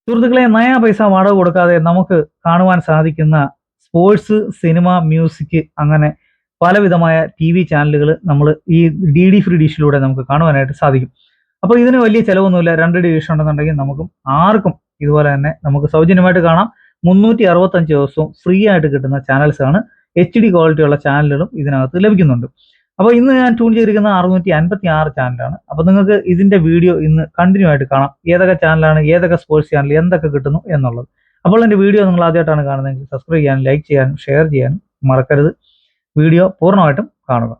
സുഹൃത്തുക്കളെ, നയാ പൈസ വാടക കൊടുക്കാതെ നമുക്ക് കാണുവാൻ സാധിക്കുന്ന സ്പോർട്സ്, സിനിമ, മ്യൂസിക് അങ്ങനെ പലവിധമായ ടിവി ചാനലുകൾ നമ്മൾ ഈ ഡിഡി ഫ്രീ ഡിഷിലൂടെ നമുക്ക് കാണുവാനായിട്ട് സാധിക്കും. അപ്പോൾ ഇതിന് വലിയ ചിലവൊന്നുമില്ല. 2 ഡിഷ് ഉണ്ടെന്നുണ്ടെങ്കിൽ നമുക്കും ആർക്കും ഇതുപോലെ തന്നെ നമുക്ക് സൗജന്യമായിട്ട് കാണാം. 365 ദിവസവും ഫ്രീ ആയിട്ട് കിട്ടുന്ന ചാനൽസ് ആണ്. HD ക്വാളിറ്റിയുള്ള ചാനലുകളും ഇതിനകത്ത് ലഭിക്കുന്നുണ്ട്. അപ്പോൾ ഇന്ന് ഞാൻ ട്യൂൺ ചെയ്തിരിക്കുന്നത് 656 ചാനലാണ്. അപ്പോൾ നിങ്ങൾക്ക് ഇതിന്റെ വീഡിയോ ഇന്ന് കണ്ടിന്യൂ ആയിട്ട് കാണാം. ഏതൊക്കെ ചാനലാണ്, ഏതൊക്കെ സ്പോർട്സ് ചാനൽ, എന്തൊക്കെ കിട്ടുന്നു എന്നുള്ളത്. അപ്പോൾ എൻ്റെ വീഡിയോ നിങ്ങൾ ആദ്യമായിട്ടാണ് കാണുന്നതെങ്കിൽ സബ്സ്ക്രൈബ് ചെയ്യാനും ലൈക്ക് ചെയ്യാനും ഷെയർ ചെയ്യാനും മറക്കരുത്. വീഡിയോ പൂർണ്ണമായിട്ടും കാണുക.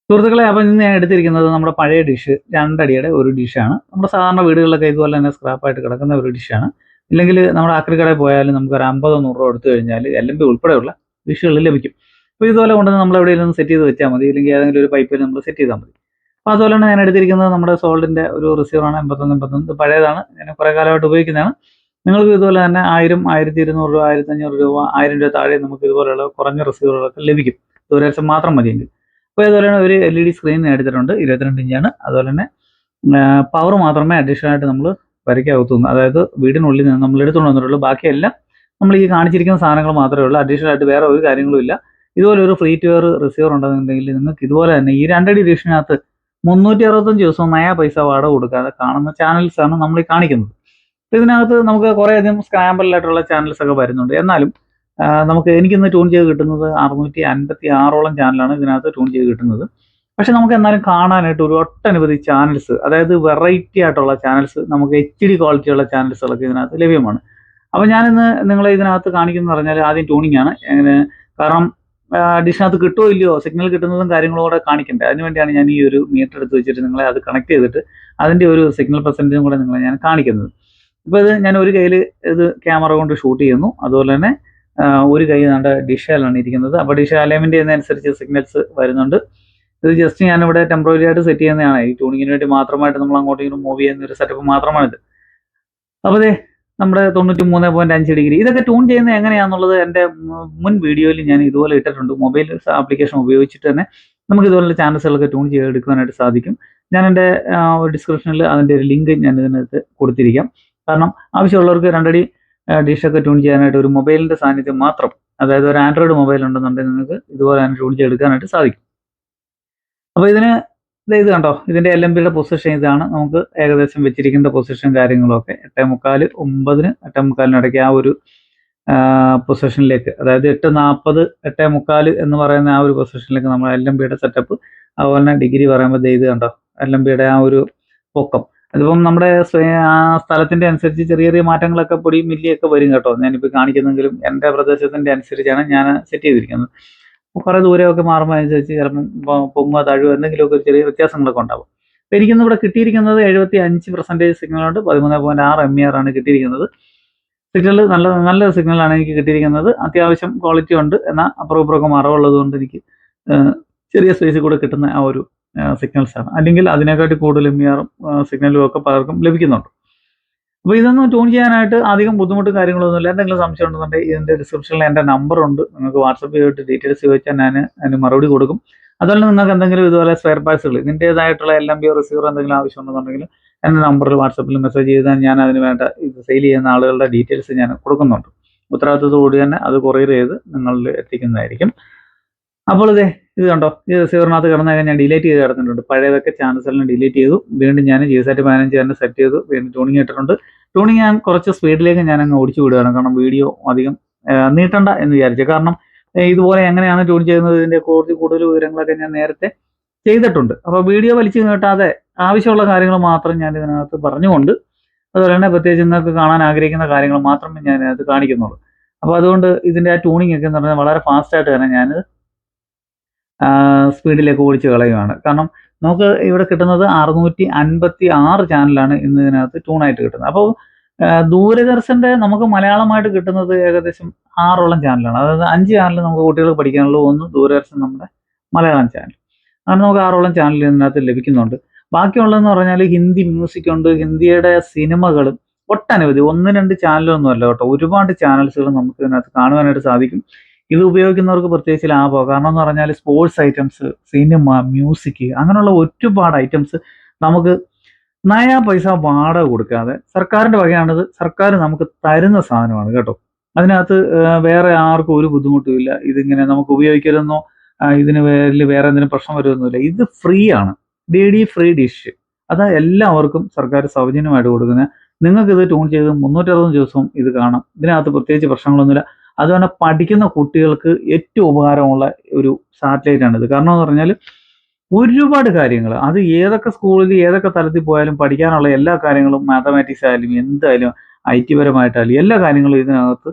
സുഹൃത്തുക്കളെ, അപ്പം ഇന്ന് ഞാൻ എടുത്തിരിക്കുന്നത് നമ്മുടെ പഴയ ഡിഷ്, 2 അടിയുടെ ഒരു ഡിഷാണ്. നമ്മുടെ സാധാരണ വീടുകളിലൊക്കെ ഇതുപോലെ തന്നെ സ്ക്രാപ്പായിട്ട് കിടക്കുന്ന ഒരു ഡിഷാണ്. ഇല്ലെങ്കിൽ നമ്മുടെ ആക്രി കടയിൽ പോയാലും നമുക്ക് ഒരു 50 100 രൂപ എടുത്തു കഴിഞ്ഞാൽ LMB ഉൾപ്പെടെയുള്ള ഡിഷുകൾ ലഭിക്കും. അപ്പോൾ ഇതുപോലെ കൊണ്ടുവന്ന് നമ്മൾ എവിടെയെങ്കിലും സെറ്റ് ചെയ്ത് വെച്ചാൽ മതി, ഇല്ലെങ്കിൽ ഏതെങ്കിലും ഒരു പൈപ്പിൽ നമ്മൾ സെറ്റ് ചെയ്താൽ മതി. അപ്പോൾ അതുപോലെ തന്നെ ഞാൻ എടുത്തിരിക്കുന്നത് നമ്മുടെ സോൾഡിൻ്റെ ഒരു റിസീവറാണ്. 81 ഇത് പഴയതാണ്, ഞാൻ കുറേ കാലമായിട്ട് ഉപയോഗിക്കുന്നതാണ്. നിങ്ങൾക്ക് ഇതുപോലെ തന്നെ 1000 1200 രൂപ 1500 രൂപ 1000 രൂപ താഴെ നമുക്ക് ഇതുപോലെയുള്ള കുറഞ്ഞ റിസീവറുകളൊക്കെ ലഭിക്കും. ദൂരദർശൻ മാത്രം മതിയെങ്കിൽ. അപ്പോൾ ഇതുപോലെ തന്നെ ഒരു LED സ്ക്രീൻ എടുത്തിട്ടുണ്ട്, 22 ഇഞ്ചാണ്. അതുപോലെ തന്നെ പവർ മാത്രമേ അഡീഷണൽ ആയിട്ട് നമ്മൾ വരയ്ക്കാവത്തുള്ളൂ. അതായത് വീടിനുള്ളിൽ നിന്ന് നമ്മൾ എടുത്തുകൊണ്ട് വന്നിട്ടുള്ളൂ. ബാക്കിയെല്ലാം നമ്മൾ ഈ കാണിച്ചിരിക്കുന്ന സാധനങ്ങൾ മാത്രമേ ഉള്ളൂ. അഡീഷണൽ ആയിട്ട് വേറെ ഒരു കാര്യങ്ങളും ഇല്ല. ഇതുപോലെ ഒരു ഫ്രീ ടു എയർ റിസീവർ ഉണ്ടെന്നുണ്ടെങ്കിൽ നിങ്ങൾക്ക് ഇതുപോലെ തന്നെ ഈ 2 അടി ഡിഷിനകത്ത് 365 ദിവസവും നയാ പൈസ വാടക കൊടുക്കാതെ കാണുന്ന ചാനൽസാണ് നമ്മൾ ഈ കാണിക്കുന്നത്. അപ്പോൾ ഇതിനകത്ത് നമുക്ക് കുറേയധികം സ്ക്രാമ്പിളായിട്ടുള്ള ചാനൽസ് ഒക്കെ വരുന്നുണ്ട്. എന്നാലും എനിക്കിന്ന് ട്യൂൺ ചെയ്ത് കിട്ടുന്നത് 656ഓളം ചാനലാണ് ഇതിനകത്ത് ട്യൂൺ ചെയ്ത് കിട്ടുന്നത്. പക്ഷെ നമുക്ക് എന്നാലും കാണാനായിട്ട് ഒരു ഒട്ടനവധി ചാനൽസ്, അതായത് വെറൈറ്റി ആയിട്ടുള്ള ചാനൽസ്, നമുക്ക് HD ക്വാളിറ്റിയുള്ള ചാനൽസുകളൊക്കെ ഇതിനകത്ത് ലഭ്യമാണ്. അപ്പോൾ ഞാനിന്ന് നിങ്ങളെ ഇതിനകത്ത് കാണിക്കുന്നത് പറഞ്ഞാൽ ആദ്യം ട്യൂണിംഗ് ആണ്. കാരണം ഡിഷിനകത്ത് കിട്ടുമോ ഇല്ലയോ, സിഗ്നൽ കിട്ടുന്നതും കാര്യങ്ങളും കൂടെ കാണിക്കണ്ടേ. അതിനുവേണ്ടിയാണ് ഞാൻ ഈ ഒരു മീറ്റർ എടുത്ത് വെച്ചിട്ട് നിങ്ങളെ അത് കണക്ട് ചെയ്തിട്ട് അതിൻ്റെ ഒരു സിഗ്നൽ പെർസെൻറ്റേജും കൂടെ നിങ്ങളെ ഞാൻ കാണിക്കുന്നത്. ഇപ്പോൾ ഇത് ഞാൻ ഒരു കയ്യിൽ ഇത് ക്യാമറ കൊണ്ട് ഷൂട്ട് ചെയ്യുന്നു. അതുപോലെ തന്നെ ഒരു കൈ നമ്മുടെ ഡിഷയിലാണ് ഇരിക്കുന്നത്. അപ്പോൾ ഡിഷ് അലൈൻമെന്റ് ചെയ്യുന്നതനുസരിച്ച് സിഗ്നൽസ് വരുന്നുണ്ട്. ഇത് ജസ്റ്റ് ഞാനിവിടെ ടെമ്പററി ആയിട്ട് സെറ്റ് ചെയ്യുന്നതാണ്. ഈ ട്യൂണിങ്ങിന് വേണ്ടി മാത്രമായിട്ട് നമ്മൾ അങ്ങോട്ടും ഇങ്ങോട്ടും മൂവ് ചെയ്യുന്ന ഒരു സെറ്റപ്പ് മാത്രമാണിത്. അപ്പോൾ ഇതേ നമ്മുടെ 93.5 ഡിഗ്രി ഇതൊക്കെ ട്യൂൺ ചെയ്യുന്നത് എങ്ങനെയാണെന്നുള്ളത് എൻ്റെ മുൻ വീഡിയോയിൽ ഞാൻ ഇതുപോലെ ഇട്ടിട്ടുണ്ട്. മൊബൈൽ ആപ്ലിക്കേഷൻ ഉപയോഗിച്ചിട്ട് തന്നെ നമുക്ക് ഇതുപോലുള്ള ചാനൽസുകളൊക്കെ ട്യൂൺ ചെയ്തെടുക്കാനായിട്ട് സാധിക്കും. ഞാൻ എൻ്റെ ഡിസ്ക്രിപ്ഷനിൽ അതിൻ്റെ ഒരു ലിങ്ക് ഞാൻ ഇതിനകത്ത് കൊടുത്തിരിക്കാം. കാരണം ആവശ്യമുള്ളവർക്ക് 2 അടി ഡിഷൊക്കെ ട്യൂൺ ചെയ്യാനായിട്ട് ഒരു മൊബൈലിൻ്റെ സാന്നിധ്യം മാത്രം, അതായത് ഒരു ആൻഡ്രോയിഡ് മൊബൈൽ ഉണ്ടെന്നുണ്ടെങ്കിൽ നിങ്ങൾക്ക് ഇതുപോലെ തന്നെ ട്യൂൺ ചെയ്തെടുക്കാനായിട്ട് സാധിക്കും. അപ്പോൾ ഇത് കണ്ടോ, ഇതിൻ്റെ LMBയുടെ പൊസിഷൻ ഇതാണ്. നമുക്ക് ഏകദേശം വെച്ചിരിക്കേണ്ട പൊസിഷൻ കാര്യങ്ങളൊക്കെ 8:45 9 8:45 ഇടയ്ക്ക് ആ ഒരു പൊസിഷനിലേക്ക്, അതായത് 8:40 8:45 എന്ന് പറയുന്ന ആ ഒരു പൊസിഷനിലേക്ക് നമ്മൾ LMBയുടെ സെറ്റപ്പ്. അതുപോലെ തന്നെ ഡിഗ്രി പറയുമ്പോൾ ഇത് കണ്ടോ, LMBയുടെ ആ ഒരു പൊക്കം. അതിപ്പം നമ്മുടെ സ്ഥലത്തിൻ്റെ അനുസരിച്ച് ചെറിയ ചെറിയ മാറ്റങ്ങളൊക്കെ പൊടി മില്ലിയൊക്കെ വരും കേട്ടോ. ഞാനിപ്പോൾ കാണിക്കുന്നെങ്കിലും എൻ്റെ പ്രദേശത്തിൻ്റെ അനുസരിച്ചാണ് ഞാൻ സെറ്റ് ചെയ്തിരിക്കുന്നത്. കുറേ ദൂരമൊക്കെ മാറുമ്പോൾ അനുസരിച്ച് ചിലപ്പം പൊങ്ങുക താഴുക എന്തെങ്കിലുമൊക്കെ ഒരു ചെറിയ വ്യത്യാസങ്ങളൊക്കെ ഉണ്ടാവും. അപ്പോൾ എനിക്കിന്ന് ഇവിടെ കിട്ടിയിരിക്കുന്നത് 75% സിഗ്നലുണ്ട്. 13.6 MER ആണ് കിട്ടിയിരിക്കുന്നത്. സിഗ്നൽ നല്ല നല്ല സിഗ്നലാണ് എനിക്ക് കിട്ടിയിരിക്കുന്നത്. അത്യാവശ്യം ക്വാളിറ്റി ഉണ്ട്. എന്നാൽ അപ്പുറം ഇപ്പുറമൊക്കെ മറവുള്ളത് കൊണ്ട് എനിക്ക് ചെറിയ സ്പേസിൽ കൂടെ കിട്ടുന്ന ആ ഒരു സിഗ്നൽസാണ്. അല്ലെങ്കിൽ അതിനെക്കാട്ടി കൂടുതൽ MER സിഗ്നലും ഒക്കെ പലർക്കും ലഭിക്കുന്നുണ്ട്. അപ്പോൾ ഇതൊന്നും ട്യൂൺ ചെയ്യാനായിട്ട് അധികം ബുദ്ധിമുട്ടും കാര്യങ്ങളൊന്നുമില്ല. എന്തെങ്കിലും സംശയം ഉണ്ടെന്നുണ്ടെങ്കിൽ ഇതിൻ്റെ ഡിസ്ക്രിപ്ഷനിൽ എൻ്റെ നമ്പറുണ്ട്. നിങ്ങൾക്ക് വാട്സപ്പ് ചെയ്തിട്ട് ഡീറ്റെയിൽസ് ചോദിച്ചാൽ ഞാൻ അതിന് മറുപടി കൊടുക്കും. അതുപോലെ നിങ്ങൾക്ക് എന്തെങ്കിലും ഇതുപോലെ സ്പെയർ പാർട്സുകൾ ഇതിൻ്റേതായിട്ടുള്ള LMB റിസീവർ എന്തെങ്കിലും ആവശ്യമുണ്ടെന്നുണ്ടെങ്കിൽ എൻ്റെ നമ്പറിൽ വാട്സപ്പിൽ മെസ്സേജ് ചെയ്താൽ ഞാൻ അതിന് വേണ്ട ഇത് സെയിൽ ചെയ്യുന്ന ആളുകളുടെ ഡീറ്റെയിൽസ് ഞാൻ കൊടുക്കുന്നുണ്ട്. ഉത്തരവാദിത്തത്തോടുകൂടി തന്നെ അത് കൊറിയർ ചെയ്ത് നിങ്ങളിൽ എത്തിക്കുന്നതായിരിക്കും. അപ്പോൾ ഇത് കണ്ടോ, ഈ റിസീവറിനകത്ത് കിടന്നൊക്കെ ഞാൻ ഡിലീറ്റ് ചെയ്ത് കിടന്നിട്ടുണ്ട്. പഴയതൊക്കെ ചാനൽസെല്ലാം ഡിലീറ്റ് ചെയ്തു. വീണ്ടും ഞാൻ GSAT 15 തന്നെ സെറ്റ് ചെയ്തു. വീണ്ടും ട്യൂണിങ് ഇട്ടിട്ടുണ്ട്. ട്യൂണിങ് ഞാൻ കുറച്ച് സ്പീഡിലേക്ക് ഞാൻ അങ്ങ് ഓടിച്ചു വിടുകയാണ്. കാരണം വീഡിയോ അധികം നീട്ടണ്ട എന്ന് വിചാരിച്ചു. കാരണം ഇതുപോലെ എങ്ങനെയാണ് ട്യൂൺ ചെയ്യുന്നത് ഇതിൻ്റെ കുറച്ച് കൂടുതൽ വിവരങ്ങളൊക്കെ ഞാൻ നേരത്തെ ചെയ്തിട്ടുണ്ട്. അപ്പോൾ വീഡിയോ വലിച്ചു നീട്ടാതെ ആവശ്യമുള്ള കാര്യങ്ങൾ മാത്രം ഞാൻ ഇതിനകത്ത് പറഞ്ഞുകൊണ്ട്, അതുപോലെ തന്നെ പ്രത്യേകിച്ച് നിങ്ങൾക്ക് കാണാൻ ആഗ്രഹിക്കുന്ന കാര്യങ്ങൾ മാത്രമേ ഞാൻ ഇതിനകത്ത് കാണിക്കുന്നുള്ളൂ. അപ്പോൾ അതുകൊണ്ട് ഇതിൻ്റെ ആ ട്യൂണിങ് ഒക്കെ എന്ന് പറഞ്ഞാൽ വളരെ ഫാസ്റ്റായിട്ട് തന്നെ ഞാൻ സ്പീഡിലേക്ക് ഓടിച്ച് കളയുകയാണ്. കാരണം നമുക്ക് ഇവിടെ കിട്ടുന്നത് 656 ചാനലാണ് ഇന്ന് ഇതിനകത്ത് ട്യൂണായിട്ട് കിട്ടുന്നത്. അപ്പോൾ ദൂരദർശൻ്റെ നമുക്ക് മലയാളമായിട്ട് കിട്ടുന്നത് ഏകദേശം 6ഓളം ചാനലാണ്. അതായത് 5 ചാനൽ നമുക്ക് കുട്ടികൾക്ക് പഠിക്കാനുള്ള, 1 ദൂരദർശൻ നമ്മുടെ മലയാളം ചാനൽ. അങ്ങനെ നമുക്ക് 6ഓളം ചാനൽ ഇതിനകത്ത് ലഭിക്കുന്നുണ്ട്. ബാക്കിയുള്ളതെന്ന് പറഞ്ഞാൽ ഹിന്ദി മ്യൂസിക് ഉണ്ട്, ഹിന്ദിയുടെ സിനിമകളും ഒട്ടനവധി 1-2 ചാനലൊന്നും അല്ല കേട്ടോ. ഒരുപാട് ചാനൽസുകൾ നമുക്ക് ഇതിനകത്ത് കാണുവാനായിട്ട് സാധിക്കും. ഇത് ഉപയോഗിക്കുന്നവർക്ക് പ്രത്യേകിച്ച് ലാഭമാണ്. കാരണം എന്ന് പറഞ്ഞാൽ സ്പോർട്സ് ഐറ്റംസ്, സിനിമ, മ്യൂസിക് അങ്ങനെയുള്ള ഒരുപാട് ഐറ്റംസ് നമുക്ക് നയാ പൈസ വാടക കൊടുക്കാതെ സർക്കാരിന്റെ വകയാണിത്. സർക്കാർ നമുക്ക് തരുന്ന സാധനമാണ് കേട്ടോ. അതിനകത്ത് വേറെ ആർക്കും ഒരു ബുദ്ധിമുട്ടുമില്ല. ഇതിങ്ങനെ നമുക്ക് ഉപയോഗിക്കരുതെന്നോ ഇതിന് പേരിൽ വേറെ എന്തെങ്കിലും പ്രശ്നം വരുമൊന്നുമില്ല. ഇത് ഫ്രീ ആണ്. DD free dish. അത് എല്ലാവർക്കും സർക്കാർ സൗജന്യമായിട്ട് കൊടുക്കുന്നത്. നിങ്ങൾക്ക് ഇത് ട്യൂൺ ചെയ്ത് 360 ദിവസവും ഇത് കാണാം. ഇതിനകത്ത് പ്രത്യേകിച്ച് പ്രശ്നങ്ങളൊന്നുമില്ല. അതുപോലെ പഠിക്കുന്ന കുട്ടികൾക്ക് ഏറ്റവും ഉപകാരമുള്ള ഒരു സാറ്റലൈറ്റ് ആണിത്. കാരണം എന്ന് പറഞ്ഞാൽ ഒരുപാട് കാര്യങ്ങൾ അത് ഏതൊക്കെ സ്കൂളിൽ ഏതൊക്കെ തലത്തിൽ പോയാലും പഠിക്കാനുള്ള എല്ലാ കാര്യങ്ങളും മാത്തമാറ്റിക്സ് ആയാലും എന്തായാലും IT പരമായിട്ടായാലും എല്ലാ കാര്യങ്ങളും ഇതിനകത്ത്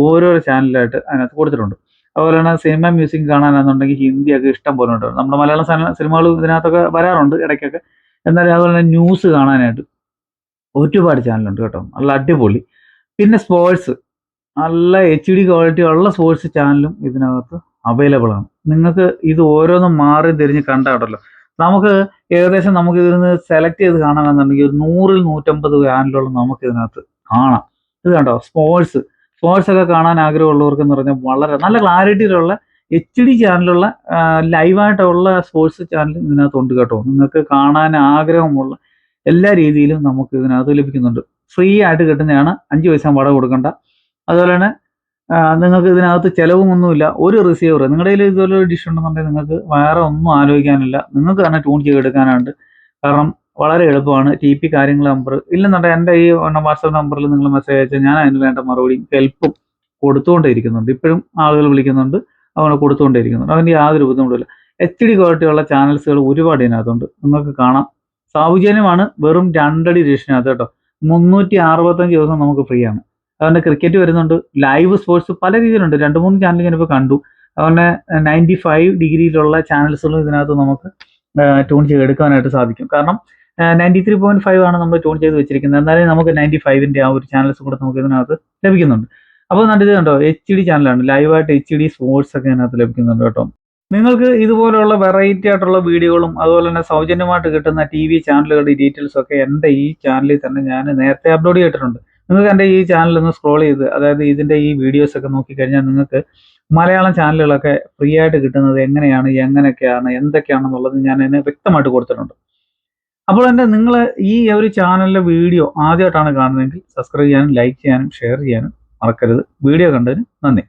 ഓരോരോ ചാനലായിട്ട് അതിനകത്ത് കൊടുത്തിട്ടുണ്ട്. അതുപോലെ തന്നെ സിനിമ മ്യൂസിക് കാണാനാണെന്നുണ്ടെങ്കിൽ ഹിന്ദിയൊക്കെ ഇഷ്ടം പോലെ ഉണ്ട്. നമ്മുടെ മലയാളം സിനിമകൾ ഇതിനകത്തൊക്കെ വരാറുണ്ട് ഇടയ്ക്കൊക്കെ. എന്നാലും അതുപോലെ തന്നെ ന്യൂസ് കാണാനായിട്ട് ഒരുപാട് ചാനലുണ്ട് കേട്ടോ. നല്ല അടിപൊളി. പിന്നെ സ്പോർട്സ് നല്ല HD ക്വാളിറ്റി ഉള്ള സ്പോർട്സ് ചാനലും ഇതിനകത്ത് അവൈലബിൾ ആണ്. നിങ്ങൾക്ക് ഇത് ഓരോന്നും മാറി തിരിഞ്ഞ് കണ്ടാണ്ടല്ലോ നമുക്ക് ഏകദേശം നമുക്ക് ഇതിന്ന് സെലക്ട് ചെയ്ത് കാണാമെന്നുണ്ടെങ്കിൽ ഒരു 100-150 ചാനലുകളും നമുക്ക് ഇതിനകത്ത് കാണാം. ഇത് കണ്ടോ സ്പോർട്സ് ഒക്കെ കാണാൻ ആഗ്രഹമുള്ളവർക്ക് എന്ന് പറഞ്ഞാൽ വളരെ നല്ല ക്ലാരിറ്റിയിലുള്ള HD ചാനലുള്ള ലൈവായിട്ടുള്ള സ്പോർട്സ് ചാനൽ ഇതിനകത്തുണ്ട് കേട്ടോ. നിങ്ങൾക്ക് കാണാൻ ആഗ്രഹമുള്ള എല്ലാ രീതിയിലും നമുക്ക് ഇതിനകത്ത് ലഭിക്കുന്നുണ്ട്. ഫ്രീ ആയിട്ട് കിട്ടുന്നതാണ്. 5 പൈസ വാടക കൊടുക്കണ്ട. അതുപോലെ തന്നെ നിങ്ങൾക്ക് ഇതിനകത്ത് ചിലവുമൊന്നുമില്ല. ഒരു റിസീവർ നിങ്ങളുടെ കയ്യിൽ ഇതുപോലെ ഒരു ഡിഷ് ഉണ്ടെന്നുണ്ടെങ്കിൽ നിങ്ങൾക്ക് വേറെ ഒന്നും ആലോചിക്കാനില്ല. നിങ്ങൾക്ക് തന്നെ ട്യൂൺ ചെയ്തെടുക്കാനുണ്ട്. കാരണം വളരെ എളുപ്പമാണ്. TP കാര്യങ്ങൾ നമ്പർ ഇല്ലെന്നുണ്ടെങ്കിൽ എൻ്റെ ഈ വാട്സാപ്പ് നമ്പറിൽ നിങ്ങൾ മെസ്സേജ് അയച്ചാൽ ഞാൻ അതിന് വേണ്ട മറുപടിയും ഹെൽപ്പും കൊടുത്തുകൊണ്ടേയിരിക്കുന്നുണ്ട്. ഇപ്പോഴും ആളുകൾ വിളിക്കുന്നുണ്ട്, അങ്ങനെ കൊടുത്തുകൊണ്ടേയിരിക്കുന്നുണ്ട്. അതിൻ്റെ യാതൊരു ബുദ്ധിമുട്ടില്ല. HD ക്വാളിറ്റിയുള്ള ചാനൽസുകൾ ഒരുപാട് ഇതിനകത്തുണ്ട്. നിങ്ങൾക്ക് കാണാം. സൗജന്യമാണ്. വെറും 2 അടി ഡിഷിനകത്ത് കേട്ടോ. 365 ദിവസം നമുക്ക് ഫ്രീ ആണ്. അതുപോലെ ക്രിക്കറ്റ് വരുന്നുണ്ട്, ലൈവ് സ്പോർട്സ് പല രീതിയിലുണ്ട്. 2-3 ചാനൽ ഞാനിപ്പോൾ കണ്ടു. അതുപോലെ 95 ഡിഗ്രിയിലുള്ള ചാനൽസുകളും ഇതിനകത്ത് നമുക്ക് ട്യൂൺ ചെയ്തെടുക്കാനായിട്ട് സാധിക്കും. കാരണം 93.5 ആണ് നമ്മൾ ട്യൂൺ ചെയ്ത് വെച്ചിരിക്കുന്നത്. എന്നാലും നമുക്ക് 95ന്റെ ആ ഒരു ചാനൽസ് കൂടെ നമുക്ക് ഇതിനകത്ത് ലഭിക്കുന്നുണ്ട്. അപ്പോൾ ഇത് കണ്ടോ HD ചാനലാണ്. ലൈവായിട്ട് HD സ്പോർട്സ് ഒക്കെ ഇതിനകത്ത് ലഭിക്കുന്നുണ്ട് കേട്ടോ. നിങ്ങൾക്ക് ഇതുപോലുള്ള വെറൈറ്റി ആയിട്ടുള്ള വീഡിയോകളും അതുപോലെ തന്നെ സൗജന്യമായിട്ട് കിട്ടുന്ന TV ചാനലുകളുടെ ഡീറ്റെയിൽസ് ഒക്കെ എൻ്റെ ഈ ചാനലിൽ തന്നെ ഞാൻ നേരത്തെ അപ്ലോഡ് ചെയ്തിട്ടുണ്ട്. നിങ്ങൾക്ക് എൻ്റെ ഈ ചാനൽ ഒന്ന് സ്ക്രോൾ ചെയ്ത് അതായത് ഇതിൻ്റെ ഈ വീഡിയോസ് ഒക്കെ നോക്കിക്കഴിഞ്ഞാൽ നിങ്ങൾക്ക് മലയാളം ചാനലുകളൊക്കെ ഫ്രീ ആയിട്ട് കിട്ടുന്നത് എങ്ങനെയാണ്, എങ്ങനെയൊക്കെയാണ്, എന്തൊക്കെയാണെന്നുള്ളത് ഞാൻ അതിനെ വ്യക്തമായിട്ട് കൊടുത്തിട്ടുണ്ട്. അപ്പോൾ നിങ്ങൾ ഈ ഒരു ചാനലിലെ വീഡിയോ ആദ്യമായിട്ടാണ് കാണുന്നതെങ്കിൽ സബ്സ്ക്രൈബ് ചെയ്യാനും ലൈക്ക് ചെയ്യാനും ഷെയർ ചെയ്യാനും മറക്കരുത്. വീഡിയോ കണ്ടതിന് നന്ദി.